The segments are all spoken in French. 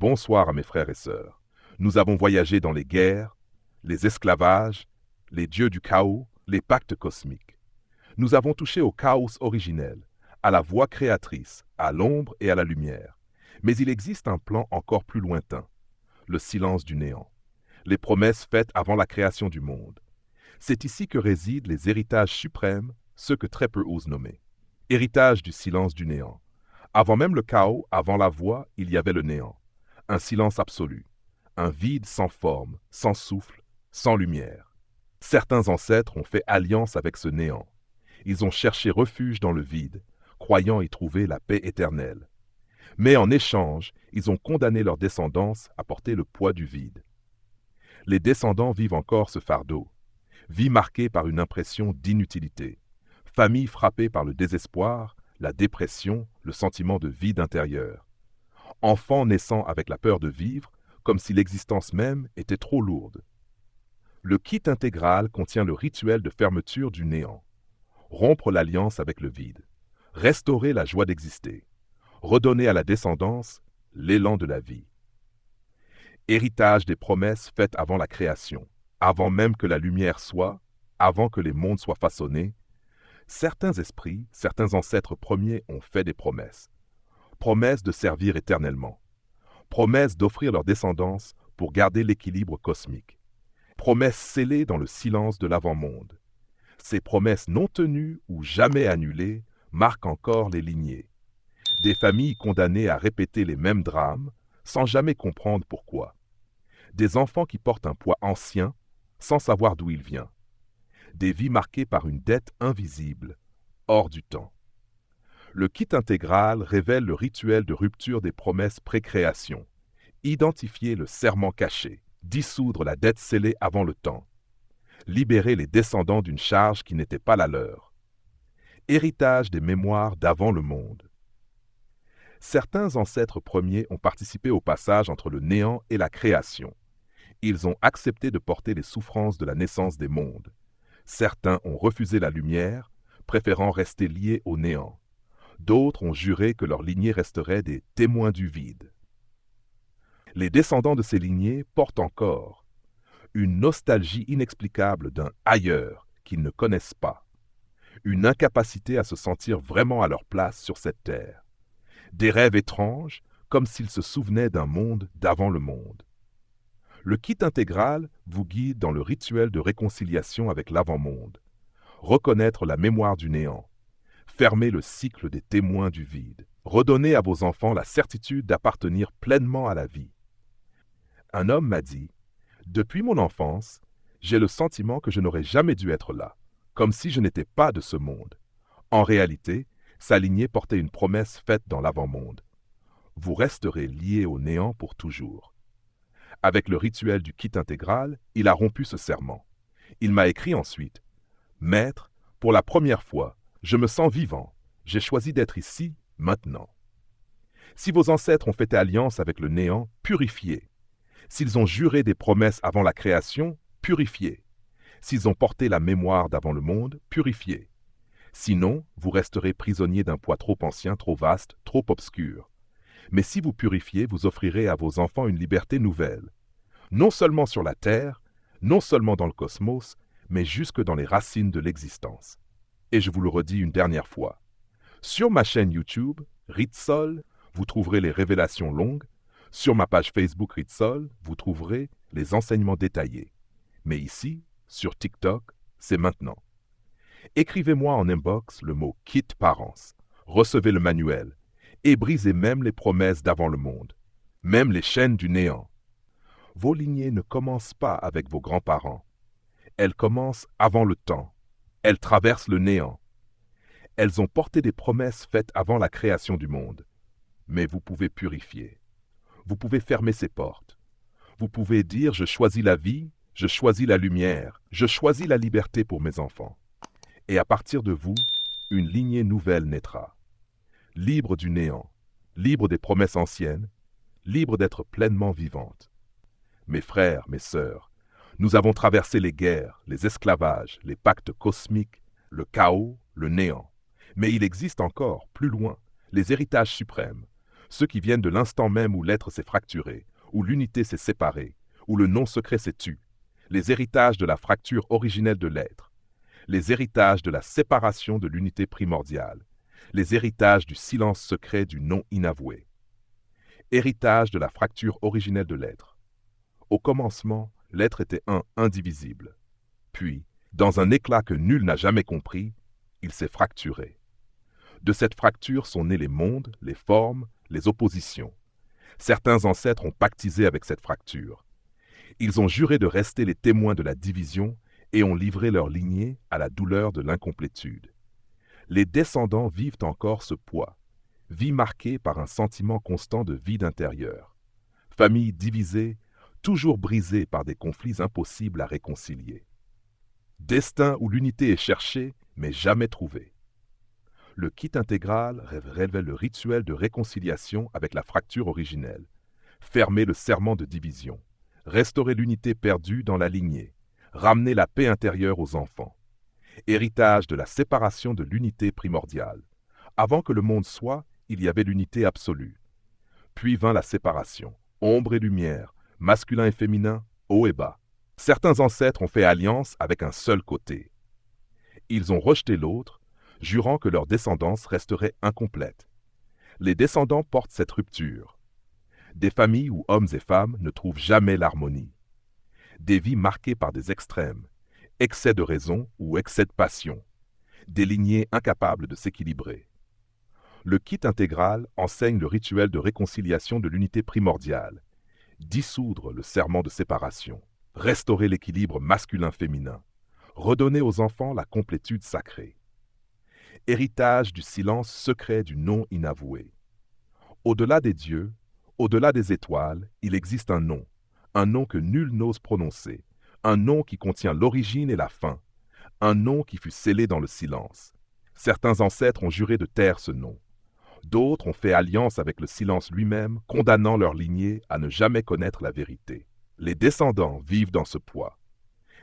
Bonsoir à mes frères et sœurs. Nous avons voyagé dans les guerres, les esclavages, les dieux du chaos, les pactes cosmiques. Nous avons touché au chaos originel, à la voix créatrice, à l'ombre et à la lumière. Mais il existe un plan encore plus lointain, le silence du néant, les promesses faites avant la création du monde. C'est ici que résident les héritages suprêmes, ceux que très peu osent nommer. Héritage du silence du néant. Avant même le chaos, avant la voix, il y avait le néant. Un silence absolu, un vide sans forme, sans souffle, sans lumière. Certains ancêtres ont fait alliance avec ce néant. Ils ont cherché refuge dans le vide, croyant y trouver la paix éternelle. Mais en échange, ils ont condamné leur descendance à porter le poids du vide. Les descendants vivent encore ce fardeau, vie marquée par une impression d'inutilité, famille frappée par le désespoir, la dépression, le sentiment de vide intérieur. Enfants naissant avec la peur de vivre, comme si l'existence même était trop lourde. Le kit intégral contient le rituel de fermeture du néant. Rompre l'alliance avec le vide. Restaurer la joie d'exister. Redonner à la descendance l'élan de la vie. Héritage des promesses faites avant la création, avant même que la lumière soit, avant que les mondes soient façonnés. Certains esprits, certains ancêtres premiers ont fait des promesses. Promesse de servir éternellement, promesse d'offrir leur descendance pour garder l'équilibre cosmique, promesse scellée dans le silence de l'avant-monde. Ces promesses non tenues ou jamais annulées marquent encore les lignées. Des familles condamnées à répéter les mêmes drames sans jamais comprendre pourquoi. Des enfants qui portent un poids ancien sans savoir d'où il vient. Des vies marquées par une dette invisible, hors du temps. Le kit intégral révèle le rituel de rupture des promesses pré-création, identifier le serment caché, dissoudre la dette scellée avant le temps, libérer les descendants d'une charge qui n'était pas la leur. Héritage des mémoires d'avant le monde. Certains ancêtres premiers ont participé au passage entre le néant et la création. Ils ont accepté de porter les souffrances de la naissance des mondes. Certains ont refusé la lumière, préférant rester liés au néant. D'autres ont juré que leurs lignées resteraient des témoins du vide. Les descendants de ces lignées portent encore une nostalgie inexplicable d'un ailleurs qu'ils ne connaissent pas, une incapacité à se sentir vraiment à leur place sur cette terre, des rêves étranges comme s'ils se souvenaient d'un monde d'avant le monde. Le kit intégral vous guide dans le rituel de réconciliation avec l'avant-monde, reconnaître la mémoire du néant, fermer le cycle des témoins du vide, redonner à vos enfants la certitude d'appartenir pleinement à la vie. Un homme m'a dit, « Depuis mon enfance, j'ai le sentiment que je n'aurais jamais dû être là, comme si je n'étais pas de ce monde. » En réalité, sa lignée portait une promesse faite dans l'avant-monde. Vous resterez liés au néant pour toujours. Avec le rituel du kit intégral, il a rompu ce serment. Il m'a écrit ensuite, « Maître, pour la première fois, je me sens vivant. J'ai choisi d'être ici, maintenant. » Si vos ancêtres ont fait alliance avec le néant, purifiez. S'ils ont juré des promesses avant la création, purifiez. S'ils ont porté la mémoire d'avant le monde, purifiez. Sinon, vous resterez prisonnier d'un poids trop ancien, trop vaste, trop obscur. Mais si vous purifiez, vous offrirez à vos enfants une liberté nouvelle. Non seulement sur la Terre, non seulement dans le cosmos, mais jusque dans les racines de l'existence. Et je vous le redis une dernière fois. Sur ma chaîne YouTube, Ritsol, vous trouverez les révélations longues. Sur ma page Facebook Ritsol, vous trouverez les enseignements détaillés. Mais ici, sur TikTok, c'est maintenant. Écrivez-moi en inbox le mot « Kit Parents ». Recevez le manuel et brisez même les promesses d'avant le monde, même les chaînes du néant. Vos lignées ne commencent pas avec vos grands-parents. Elles commencent avant le temps. Elles traversent le néant. Elles ont porté des promesses faites avant la création du monde. Mais vous pouvez purifier. Vous pouvez fermer ces portes. Vous pouvez dire « Je choisis la vie, je choisis la lumière, je choisis la liberté pour mes enfants. » Et à partir de vous, une lignée nouvelle naîtra. Libre du néant, libre des promesses anciennes, libre d'être pleinement vivante. Mes frères, mes sœurs, nous avons traversé les guerres, les esclavages, les pactes cosmiques, le chaos, le néant. Mais il existe encore, plus loin, les héritages suprêmes, ceux qui viennent de l'instant même où l'être s'est fracturé, où l'unité s'est séparée, où le non secret s'est tu, les héritages de la fracture originelle de l'être, les héritages de la séparation de l'unité primordiale, les héritages du silence secret du non inavoué. Héritage de la fracture originelle de l'être. Au commencement, l'être était un indivisible. Puis, dans un éclat que nul n'a jamais compris, il s'est fracturé. De cette fracture sont nés les mondes, les formes, les oppositions. Certains ancêtres ont pactisé avec cette fracture. Ils ont juré de rester les témoins de la division et ont livré leur lignée à la douleur de l'incomplétude. Les descendants vivent encore ce poids, vie marquée par un sentiment constant de vide intérieur. Famille divisée, toujours brisée par des conflits impossibles à réconcilier. Destin où l'unité est cherchée, mais jamais trouvée. Le kit intégral révèle le rituel de réconciliation avec la fracture originelle, fermer le serment de division, restaurer l'unité perdue dans la lignée, ramener la paix intérieure aux enfants. Héritage de la séparation de l'unité primordiale. Avant que le monde soit, il y avait l'unité absolue. Puis vint la séparation, ombre et lumière, masculin et féminin, haut et bas. Certains ancêtres ont fait alliance avec un seul côté. Ils ont rejeté l'autre, jurant que leur descendance resterait incomplète. Les descendants portent cette rupture. Des familles où hommes et femmes ne trouvent jamais l'harmonie. Des vies marquées par des extrêmes, excès de raison ou excès de passion. Des lignées incapables de s'équilibrer. Le kit intégral enseigne le rituel de réconciliation de l'unité primordiale, dissoudre le serment de séparation, restaurer l'équilibre masculin-féminin, redonner aux enfants la complétude sacrée. Héritage du silence secret du non inavoué. Au-delà des dieux, au-delà des étoiles, il existe un nom que nul n'ose prononcer, un nom qui contient l'origine et la fin, un nom qui fut scellé dans le silence. Certains ancêtres ont juré de taire ce nom. D'autres ont fait alliance avec le silence lui-même, condamnant leur lignée à ne jamais connaître la vérité. Les descendants vivent dans ce poids.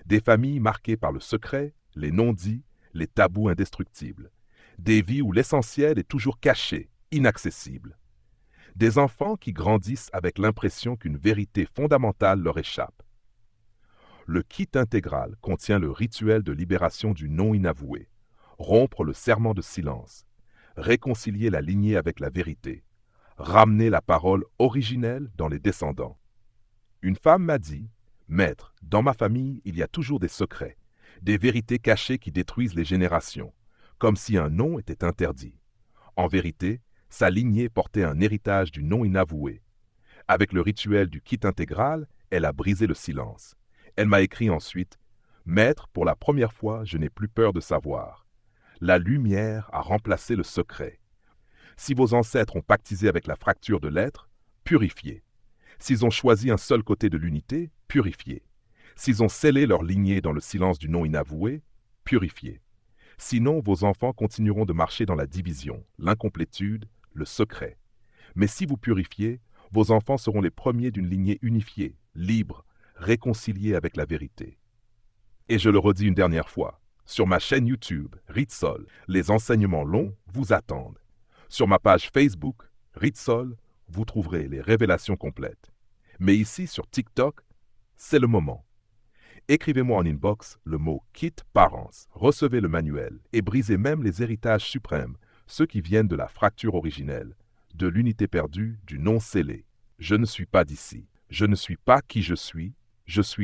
Des familles marquées par le secret, les non-dits, les tabous indestructibles. Des vies où l'essentiel est toujours caché, inaccessible. Des enfants qui grandissent avec l'impression qu'une vérité fondamentale leur échappe. Le kit intégral contient le rituel de libération du non inavoué, rompre le serment de silence, réconcilier la lignée avec la vérité, ramener la parole originelle dans les descendants. Une femme m'a dit, « Maître, dans ma famille, il y a toujours des secrets, des vérités cachées qui détruisent les générations, comme si un non était interdit. En vérité, sa lignée portait un héritage du non inavoué. Avec le rituel du kit intégral, elle a brisé le silence. Elle m'a écrit ensuite, « Maître, pour la première fois, je n'ai plus peur de savoir. La lumière a remplacé le secret. Si vos ancêtres ont pactisé avec la fracture de l'être, purifiez. S'ils ont choisi un seul côté de l'unité, purifiez. S'ils ont scellé leur lignée dans le silence du non inavoué, purifiez. Sinon, vos enfants continueront de marcher dans la division, l'incomplétude, le secret. Mais si vous purifiez, vos enfants seront les premiers d'une lignée unifiée, libre, réconciliée avec la vérité. » Et je le redis une dernière fois, sur ma chaîne YouTube, Ritsol, les enseignements longs vous attendent. Sur ma page Facebook, Ritsol, vous trouverez les révélations complètes. Mais ici, sur TikTok, c'est le moment. Écrivez-moi en inbox le mot « Kit Parents », recevez le manuel et brisez même les héritages suprêmes, ceux qui viennent de la fracture originelle, de l'unité perdue, du non scellé. Je ne suis pas d'ici. Je ne suis pas qui je suis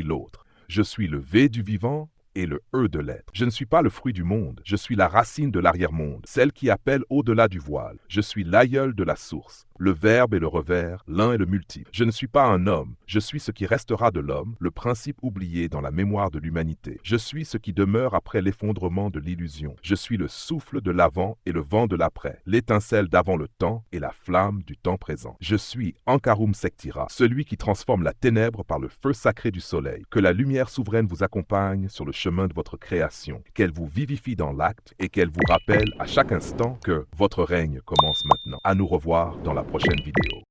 l'autre. Je suis le V du vivant et le E de l'être. Je ne suis pas le fruit du monde, je suis la racine de l'arrière-monde, celle qui appelle au-delà du voile. Je suis l'aïeul de la source, le verbe et le revers, l'un et le multiple. Je ne suis pas un homme, je suis ce qui restera de l'homme, le principe oublié dans la mémoire de l'humanité. Je suis ce qui demeure après l'effondrement de l'illusion. Je suis le souffle de l'avant et le vent de l'après, l'étincelle d'avant le temps et la flamme du temps présent. Je suis Ankarum Sektira, celui qui transforme la ténèbre par le feu sacré du soleil. Que la lumière souveraine vous accompagne sur le chemin de votre création, qu'elle vous vivifie dans l'acte et qu'elle vous rappelle à chaque instant que votre règne commence maintenant. À nous revoir dans la prochaine vidéo.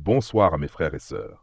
Bonsoir à mes frères et sœurs.